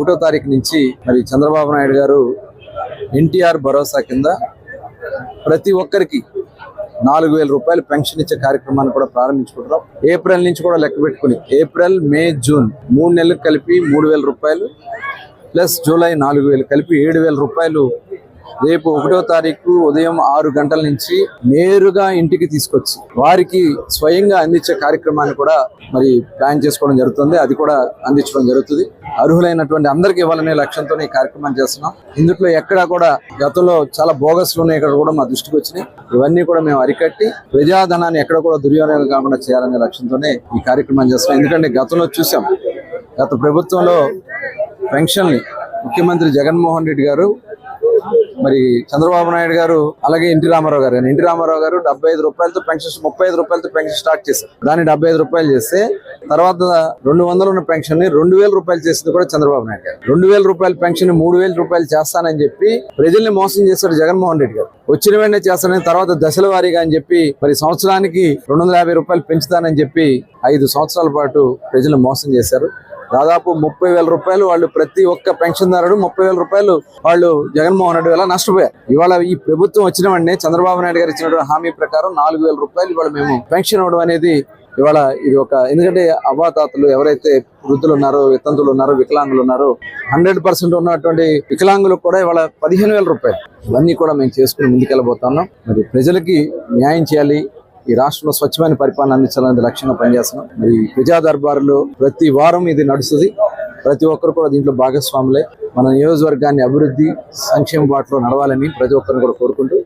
1వ తారీఖు నుంచి మరి చంద్రబాబు నాయుడు గారు ఎన్టీఆర్ భరోసా కింద ప్రతి ఒక్కరికి 4,000 రూపాయలు పెన్షన్ ఇచ్చే కార్యక్రమాన్ని కూడా ప్రారంభించుకుంటున్నాం. ఏప్రిల్ నుంచి కూడా లెక్క పెట్టుకుని ఏప్రిల్, మే, జూన్ 3 నెలలకు కలిపి 3,000 రూపాయలు ప్లస్ జూలై 4,000 కలిపి 7,000 రూపాయలు రేపు 1వ తారీఖు ఉదయం 6 గంటల నుంచి నేరుగా ఇంటికి తీసుకొచ్చి వారికి స్వయంగా అందించే కార్యక్రమాన్ని కూడా మరి ప్లాన్ చేసుకోవడం జరుగుతుంది. అది కూడా అందించడం జరుగుతుంది. అర్హులైనటువంటి అందరికీ ఇవ్వాలనే లక్ష్యంతో ఈ కార్యక్రమం చేస్తున్నాం. ఇందులో ఎక్కడా కూడా గతంలో చాలా బోగస్లు ఉన్నాయి, ఇక్కడ కూడా మా దృష్టికి వచ్చినాయి. ఇవన్నీ కూడా మేము అరికట్టి ప్రజాధనాన్ని ఎక్కడ కూడా దుర్వినియోగం కాకుండా చేయాలనే లక్ష్యంతోనే ఈ కార్యక్రమం చేస్తున్నాం. ఎందుకంటే గతంలో చూసాం, గత ప్రభుత్వంలో పెన్షన్ని ముఖ్యమంత్రి జగన్మోహన్ రెడ్డి గారు, మరి చంద్రబాబు నాయుడు గారు, అలాగే ఎన్టీ రామారావు గారు 75 రూపాయలతో పెన్షన్, 35 రూపాయలతో పెన్షన్ స్టార్ట్ చేశారు. దాన్ని 75 రూపాయలు చేస్తే తర్వాత 200 ఉన్న పెన్షన్ ని 2,000 రూపాయలు చేసింది కూడా చంద్రబాబు నాయుడు గారు. 2,000 రూపాయల పెన్షన్ 3,000 రూపాయలు చేస్తానని చెప్పి ప్రజల్ని మోసం చేశారు జగన్మోహన్ రెడ్డి గారు. వచ్చిన వెంటనే చేస్తానని, తర్వాత దశల వారీగా అని చెప్పి మరి సంవత్సరానికి 250 రూపాయలు పెంచుతానని చెప్పి 5 సంవత్సరాల పాటు ప్రజలు మోసం చేశారు. దాదాపు 30,000 రూపాయలు వాళ్ళు ప్రతి ఒక్క పెన్షన్దారుడు 30,000 రూపాయలు వాళ్ళు జగన్మోహన్ రెడ్డి వల్ల నష్టపోయారు. ఇవాళ ఈ ప్రభుత్వం వచ్చిన వెంటనే చంద్రబాబు నాయుడు గారు ఇచ్చినటువంటి హామీ ప్రకారం 4,000 రూపాయలు ఇవాళ మేము పెన్షన్ ఇవ్వడం అనేది ఇవాళ ఇది ఒక, ఎందుకంటే అవ్వాతాతలు ఎవరైతే వృద్ధులు ఉన్నారో, వితంతులు ఉన్నారో, వికలాంగులు ఉన్నారో 100% ఉన్నటువంటి వికలాంగులకు కూడా ఇవాళ 15,000 రూపాయలు. ఇవన్నీ కూడా మేము చేసుకుని ముందుకెళ్ళబోతున్నాం. మరి ప్రజలకి న్యాయం చేయాలి, ఈ రాష్ట్రంలో స్వచ్ఛమైన పరిపాలన అందించాలనేది లక్ష్యంగా పనిచేస్తున్నాం. మరి ప్రజా దర్బారులో ప్రతి వారం ఇది నడుస్తుంది. ప్రతి ఒక్కరు కూడా దీంట్లో భాగస్వాములే. మన నియోజకవర్గాన్ని అభివృద్ధి, సంక్షేమ బాటలో నడవాలని ప్రతి ఒక్కరిని కూడా కోరుకుంటూ